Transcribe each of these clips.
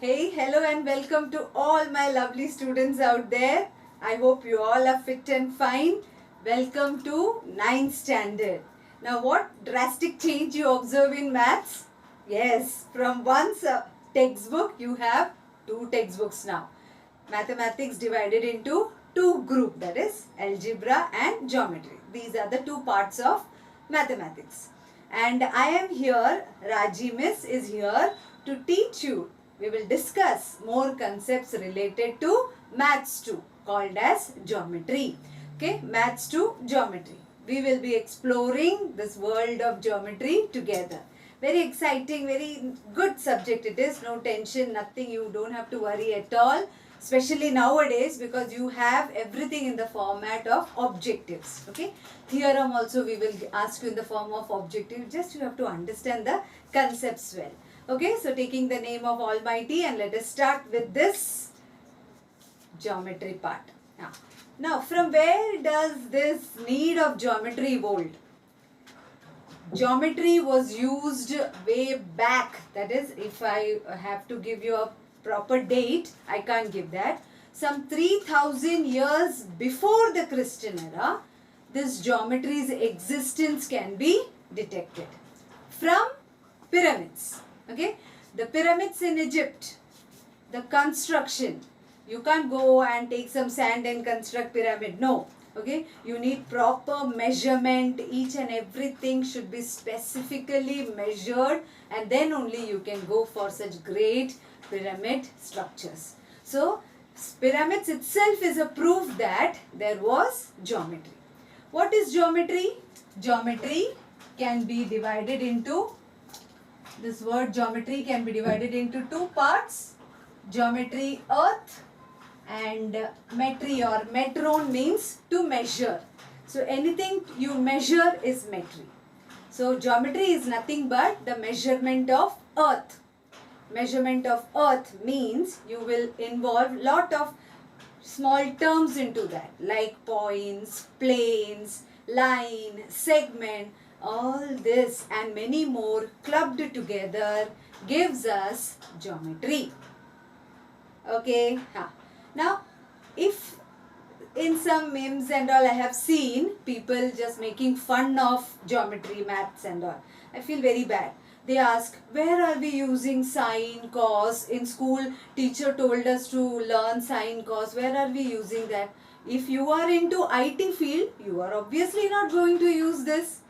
Hey, hello and welcome to all my lovely students out there. I hope you all are fit and fine. Welcome to 9th standard. Now what drastic change you observe in maths? Yes, from one textbook you have two textbooks now. Mathematics divided into two groups, that is algebra and geometry. These are the two parts of mathematics. And I am here, Raji Miss is here to teach you. We will discuss more concepts related to maths 2 called as geometry. Okay, maths 2 geometry. We will be exploring this world of geometry together. Very exciting, very good subject it is. No tension, nothing. You don't have to worry at all. Especially nowadays because you have everything in the format of objectives. Okay. Theorem also we will ask you in the form of objective. Just you have to understand the concepts well. Okay. So taking the name of Almighty and let us start with this geometry part. Now from where does this need of geometry evolved? Geometry was used way back. That is, if I have to give you a proper date, I can't give that. Some 3000 years before the Christian era, this geometry's existence can be detected. From pyramids. Okay, the pyramids in Egypt, the construction. You can't go and take some sand and construct pyramid. No. Okay, you need proper measurement. Each and everything should be specifically measured and then only you can go for such great pyramid structures. So, pyramids itself is a proof that there was geometry. What is geometry? Geometry can be divided into, this word geometry can be divided into two parts. Geometry earth and metry or metron means to measure. So anything you measure is metry. So geometry is nothing but the measurement of earth. Measurement of earth means you will involve lot of small terms into that like points, planes, line, segment. All this and many more clubbed together gives us geometry. Okay. Now, if in some memes and all I have seen people just making fun of geometry, maths and all, I feel very bad. They ask, where are we using sine, cos? In school, teacher told us to learn sine, cos. Where are we using that? If you are into IT field, you are obviously not going to use this.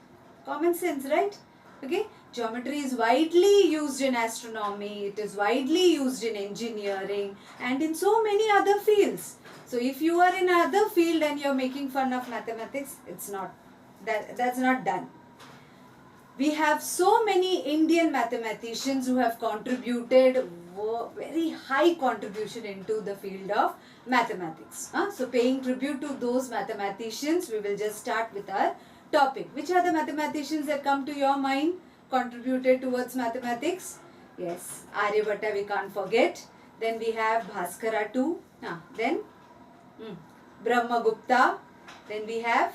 Common sense, right? Okay. Geometry is widely used in astronomy, it is widely used in engineering and in so many other fields. So if you are in another field and you are making fun of mathematics, it's not, that's not done. We have so many Indian mathematicians who have contributed very high contribution into the field of mathematics. So paying tribute to those mathematicians, we will just start with our topic. Which are the mathematicians that come to your mind? Contributed towards mathematics? Yes, Aryabhatta we can't forget. Then we have Bhaskara too. Then Brahmagupta. Then we have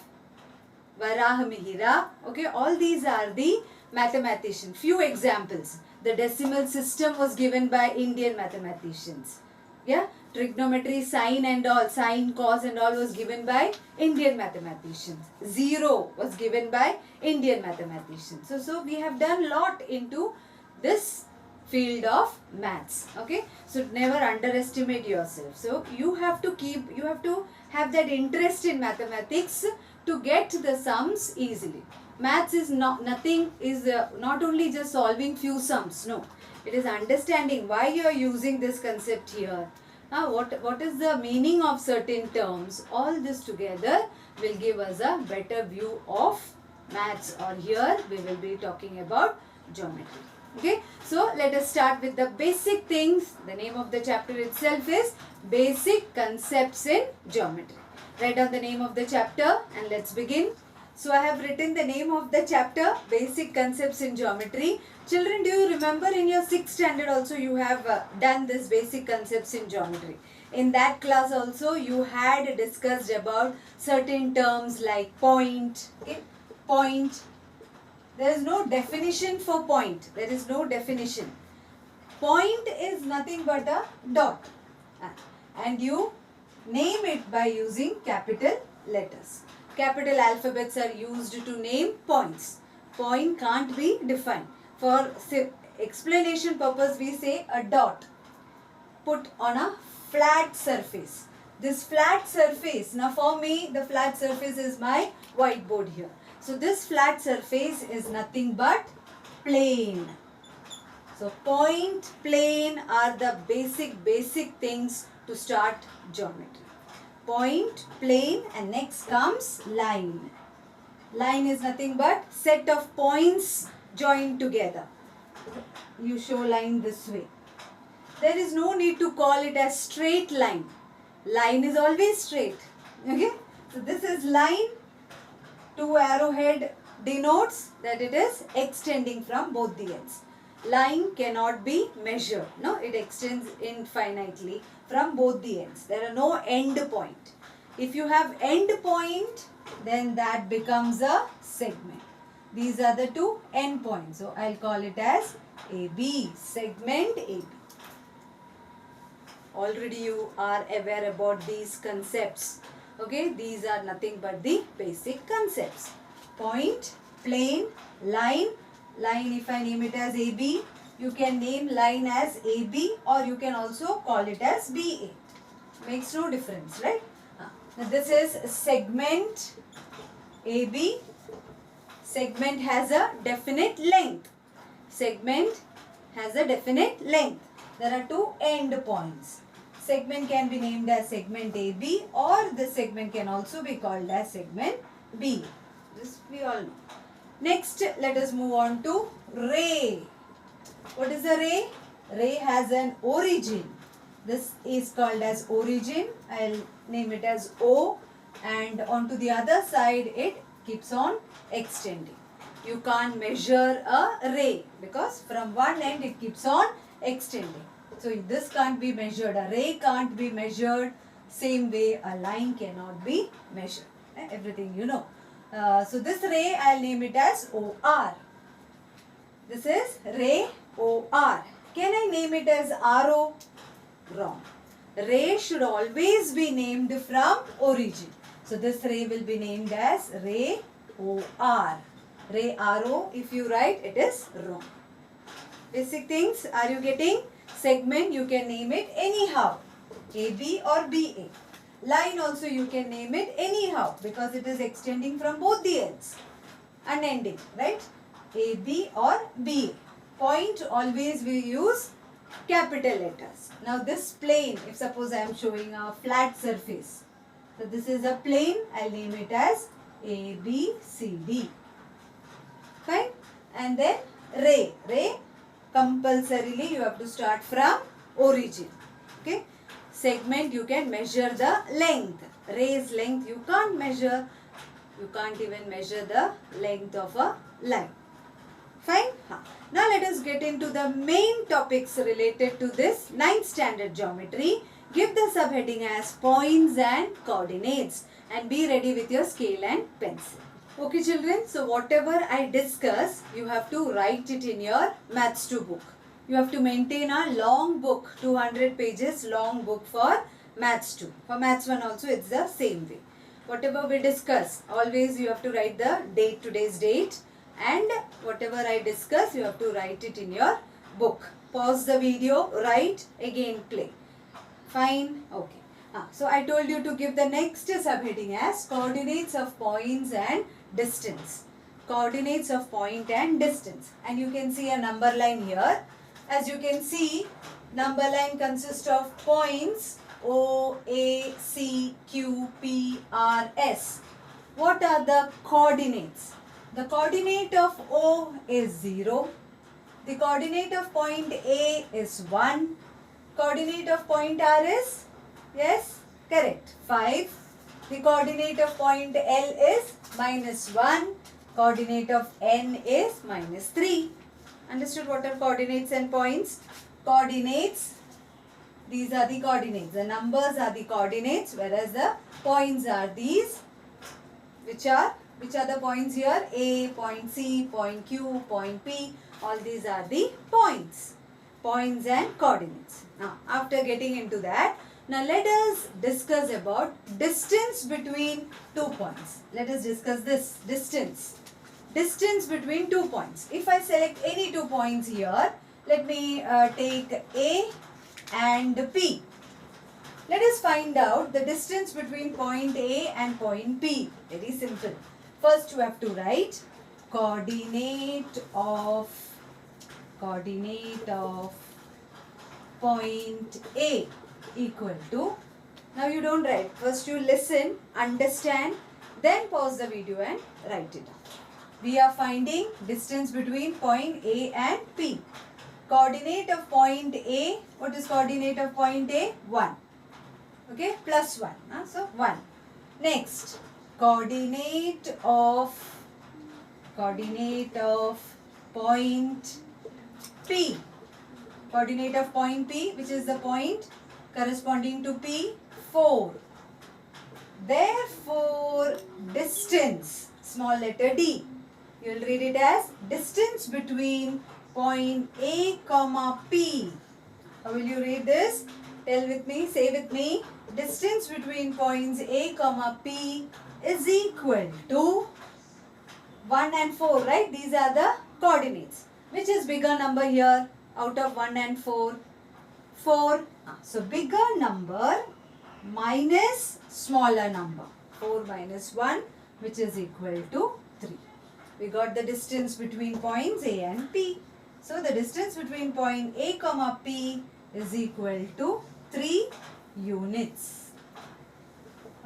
Varahamihira. Okay, all these are the mathematicians. Few examples. The decimal system was given by Indian mathematicians. Yeah, trigonometry, sine and all, sine, cos and all was given by Indian mathematicians. Zero was given by Indian mathematicians. So we have done lot into this field of maths. Okay, so never underestimate yourself. So you have to have that interest in mathematics to get the sums easily. Maths is not only just solving few sums. No, it is understanding why you are using this concept here. What is the meaning of certain terms? All this together will give us a better view of maths, or here we will be talking about geometry. Okay, so let us start with the basic things. The name of the chapter itself is Basic Concepts in Geometry. Write down the name of the chapter and let's begin. So I have written the name of the chapter, Basic Concepts in Geometry. Children, do you remember in your 6th standard also you have done this Basic Concepts in Geometry? In that class also you had discussed about certain terms like point. Okay? Point. There is no definition for point. There is no definition. Point is nothing but a dot. And you name it by using capital letters. Capital alphabets are used to name points. Point can't be defined. For explanation purpose, we say a dot put on a flat surface. This flat surface, now for me the flat surface is my whiteboard here. So this flat surface is nothing but plane. So point, plane are the basic things to start geometry. Point, plane, and next comes line. Line is nothing but set of points joined together. You show line this way. There is no need to call it as straight line. Line is always straight. Okay? So this is line. Two arrowhead denotes that it is extending from both the ends. Line cannot be measured. No, it extends infinitely from both the ends. There are no end point. If you have end point, then that becomes a segment. These are the two end points. So I'll call it as AB, segment AB. Already you are aware about these concepts. Okay, these are nothing but the basic concepts. Point, plane, line. Line, if I name it as AB, you can name line as AB or you can also call it as BA. Makes no difference, right? Now this is segment AB. Segment has a definite length. Segment has a definite length. There are two end points. Segment can be named as segment AB or this segment can also be called as segment B. This we all know. Next, let us move on to ray. What is a ray? Ray has an origin. This is called as origin. I'll name it as O, and onto the other side it keeps on extending. You can't measure a ray because from one end it keeps on extending. So this can't be measured. A ray can't be measured. Same way a line cannot be measured. Everything you know. So this ray I'll name it as OR. This is ray OR. Can I name it as RO? Wrong. Ray should always be named from origin. So this ray will be named as ray OR. Ray RO, if you write, it is wrong. Basic things, are you getting? Segment, you can name it anyhow. AB or BA. Line also you can name it anyhow because it is extending from both the ends. Unending, right? AB or BA. Point, always we use capital letters. Now this plane, if suppose I am showing a flat surface. So this is a plane, I'll name it as ABCD. Fine? And then ray. Ray, compulsorily you have to start from origin. Okay? Segment, you can measure the length. Ray's length you can't measure. You can't even measure the length of a line. Fine? Now let us get into the main topics related to this 9th standard geometry. Give the subheading as points and coordinates and be ready with your scale and pencil. Okay children, so whatever I discuss, you have to write it in your Maths 2 book. You have to maintain a long book, 200 pages long book for Maths 2. For Maths 1 also it's the same way. Whatever we discuss, always you have to write the date, today's date, and whatever I discuss, you have to write it in your book. Pause the video, write, again play. Fine? Okay. So I told you to give the next subheading as coordinates of points and distance. Coordinates of point and distance. And you can see a number line here. As you can see, number line consists of points O, A, C, Q, P, R, S. What are the coordinates? The coordinate of O is 0. The coordinate of point A is 1. Coordinate of point R is, yes, correct, 5. The coordinate of point L is -1. Coordinate of N is -3. Understood what are coordinates and points? Coordinates, these are the coordinates. The numbers are the coordinates, whereas the points are these. Which are the points here? A, point C, point Q, point P. All these are the points. points and coordinates. Now, after getting into that, now let us discuss about distance between 2 points. Let us discuss this distance. Distance between 2 points. If I select any 2 points here, let me take A and P. Let us find out the distance between point A and point P. Very simple. First you have to write coordinate of point A equal to, now you don't write, first you listen, understand, then pause the video and write it down. We are finding distance between point A and P. Coordinate of point A, what is coordinate of point A? 1. Okay, plus 1. So 1. Next, coordinate of point P. Coordinate of point P, which is the point corresponding to P, 4. Therefore, distance, small letter D. You will read it as distance between point A comma P. How will you read this? Tell with me, say with me. Distance between points A comma P is equal to 1 and 4, right? These are the coordinates. Which is bigger number here out of 1 and 4? 4. So bigger number minus smaller number. 4 minus 1, which is equal to 3. We got the distance between points A and P. So the distance between point A comma P is equal to 3 units.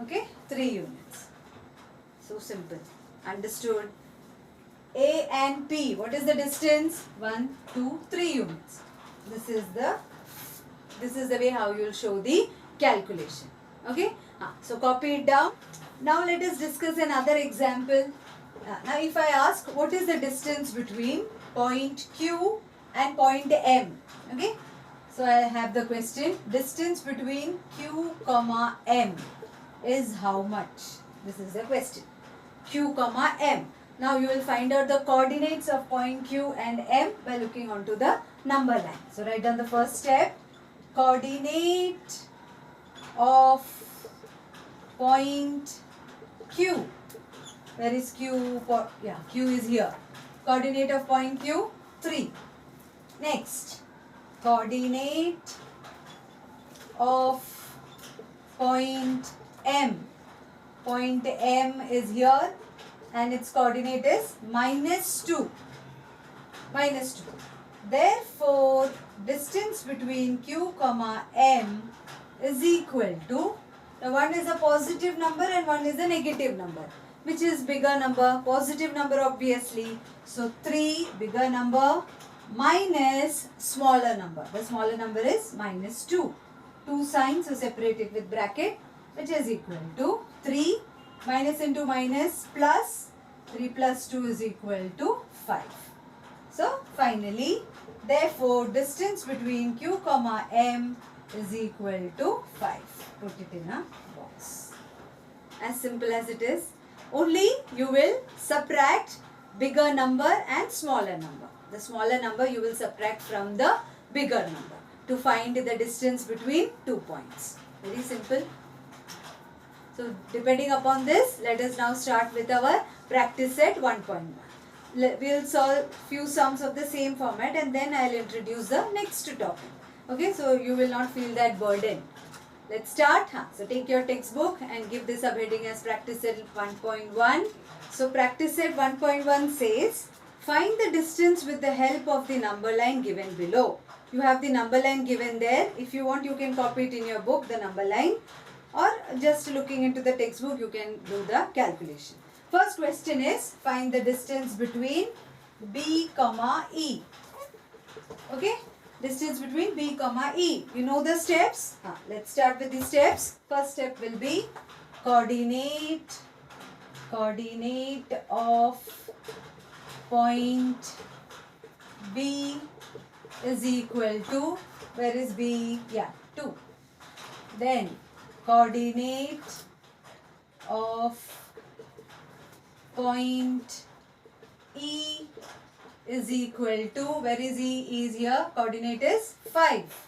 Okay, 3 units. So simple. Understood? A and P, what is the distance? 1, 2, 3 units. This is the way how you will show the calculation. Okay, so copy it down. Now let us discuss another example. Now if I ask what is the distance between point Q and point M. Okay, so I have the question, distance between Q comma M is how much? This is the question. Q comma M. Now you will find out the coordinates of point Q and M by looking onto the number line. So write down the first step. Coordinate of point Q. Where is Q? Q is here. Coordinate of point Q, 3. Next, coordinate of point M. Point M is here and its coordinate is minus 2. Minus 2. Therefore, distance between Q comma M is equal to, now one is a positive number and one is a negative number. Which is bigger number? Positive number obviously. So 3 bigger number minus smaller number. The smaller number is minus 2. 2 signs, so separate it with bracket, which is equal to 3 minus into minus plus 3 plus 2 is equal to 5. So finally, therefore distance between Q comma M is equal to 5. Put it in a box. As simple as it is. Only you will subtract bigger number and smaller number. The smaller number you will subtract from the bigger number to find the distance between 2 points. Very simple. So depending upon this, let us now start with our practice set 1.1. We will solve few sums of the same format and then I will introduce the next topic. Okay, so you will not feel that burden. Let's start. So take your textbook and give this subheading as practice set 1.1. So practice set 1.1 says, find the distance with the help of the number line given below. You have the number line given there. If you want, you can copy it in your book, the number line, or just looking into the textbook, you can do the calculation. First question is, find the distance between B comma E. Okay. Distance between B comma E. You know the steps? Let's start with the steps. First step will be coordinate of point B is equal to, where is B? 2. Then coordinate of point E is equal to, where is E is here, coordinate is 5.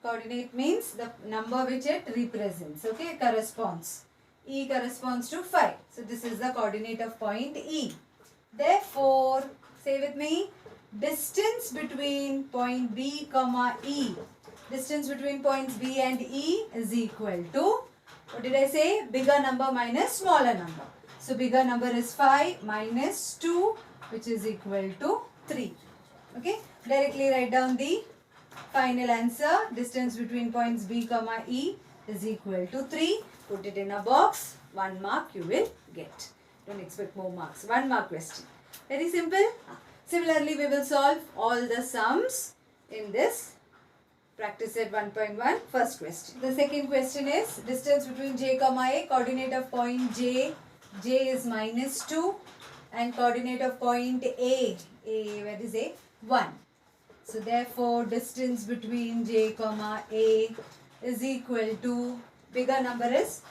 Coordinate means the number which it represents, okay, corresponds. E corresponds to 5. So this is the coordinate of point E. Therefore, say with me, distance between point B comma E, distance between points B and E is equal to, what did I say? Bigger number minus smaller number. So bigger number is 5 minus 2, which is equal to 3. Okay, directly write down the final answer. Distance between points B comma E is equal to 3. Put it in a box. 1 mark you will get. Don't expect more marks. 1 mark question. Very simple. Similarly, we will solve all the sums in this practice set 1.1 first question. The second question is distance between J comma A, coordinate of point J is minus 2 and coordinate of point A, where is A? 1. So therefore distance between J comma A is equal to, bigger number is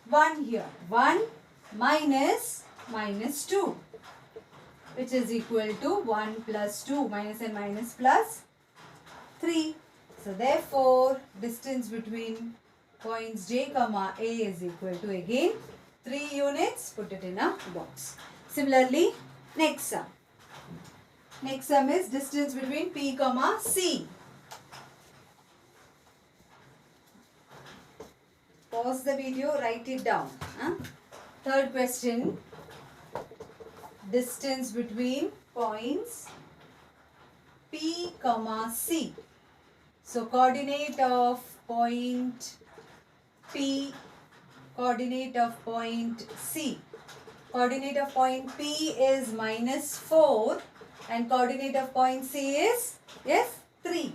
1 here. 1 minus 2, which is equal to 1 plus 2, minus and minus plus 3. So therefore distance between points J comma A is equal to, again, 3 units. Put it in a box. Similarly, next sum. Next sum is distance between P comma C. Pause the video, write it down. Third question, distance between points P comma C. So coordinate of point P, coordinate of point C. Coordinate of point P is minus 4 and coordinate of point C is, yes, 3.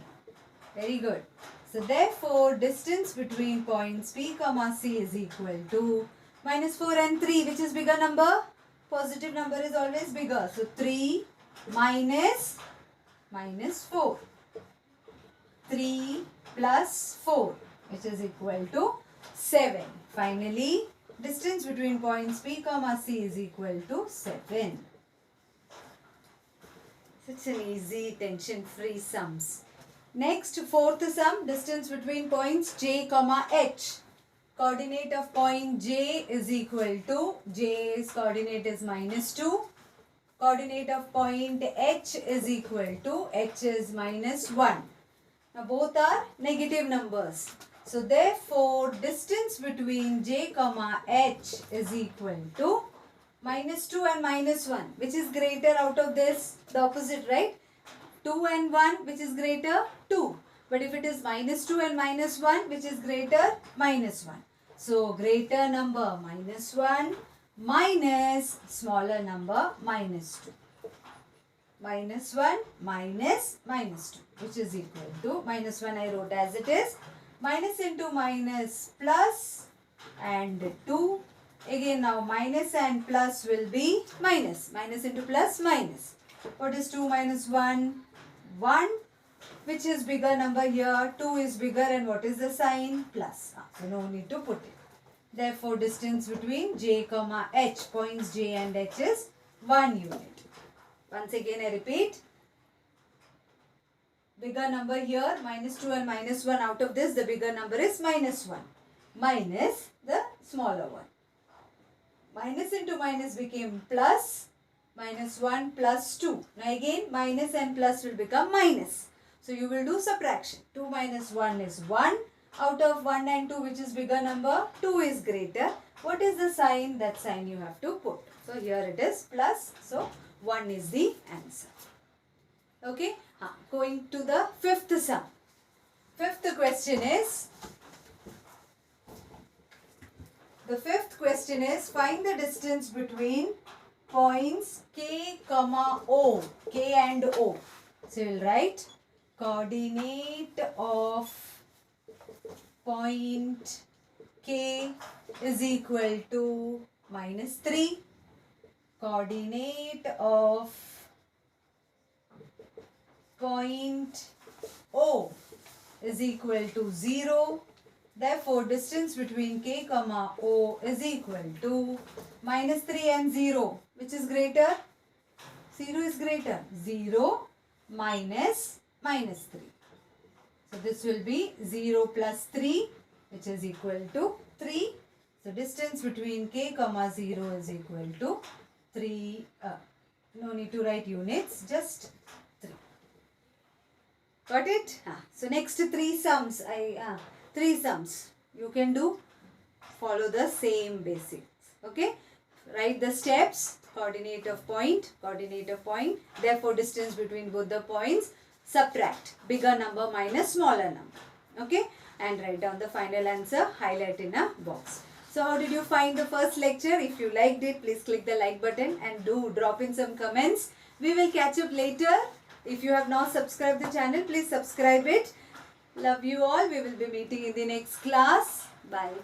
Very good. So therefore distance between points P comma C is equal to minus 4 and 3. Which is bigger number? Positive number is always bigger. So 3 minus 4. 3 plus 4, which is equal to 7. Finally, distance between points P comma C is equal to 7. Such an easy, tension-free sums. Next, fourth sum, distance between points J comma H. Coordinate of point J is equal to, J's coordinate is minus 2. Coordinate of point H is equal to, H is minus 1. Now both are negative numbers. So therefore distance between J comma H is equal to minus 2 and minus 1. Which is greater out of this? The opposite, right? 2 and 1, which is greater? 2. But if it is minus 2 and minus 1, which is greater? Minus 1. So greater number minus 1 minus smaller number minus 2. Minus 1 minus 2, which is equal to, minus 1 I wrote as it is, minus into minus plus and 2. Again now minus and plus will be minus. Minus into plus minus. What is 2 minus 1? 1. Which is bigger number here? 2 is bigger, and what is the sign? Plus. So no need to put it. Therefore distance between J comma H, points J and H is 1 unit. Once again I repeat, bigger number here, minus 2 and minus 1, out of this the bigger number is minus 1 minus the smaller one. Minus into minus became plus, minus 1 plus 2. Now again minus and plus will become minus. So you will do subtraction. 2 minus 1 is 1. Out of 1 and 2, which is bigger number? 2 is greater. What is the sign? That sign you have to put. So here it is plus. So 1 is the answer. Okay. Going to the fifth sum. Fifth question is, find the distance between points K comma O. K and O. So you will write coordinate of point K is equal to minus 3. Coordinate of point O is equal to 0. Therefore, distance between K comma O is equal to minus 3 and 0. Which is greater? 0 is greater. 0 minus minus 3. So this will be 0 plus 3, which is equal to 3. So distance between k comma 0 is equal to 3. No need to write units, just 3. Got it? So next 3 sums. 3 sums. You can do, follow the same basics. Okay? Write the steps. Coordinate of point. Therefore distance between both the points. Subtract bigger number minus smaller number. Okay? And write down the final answer. Highlight in a box. So how did you find the first lecture? If you liked it, please click the like button and do drop in some comments. We will catch up later. If you have not subscribed the channel, please subscribe it. Love you all. We will be meeting in the next class. Bye.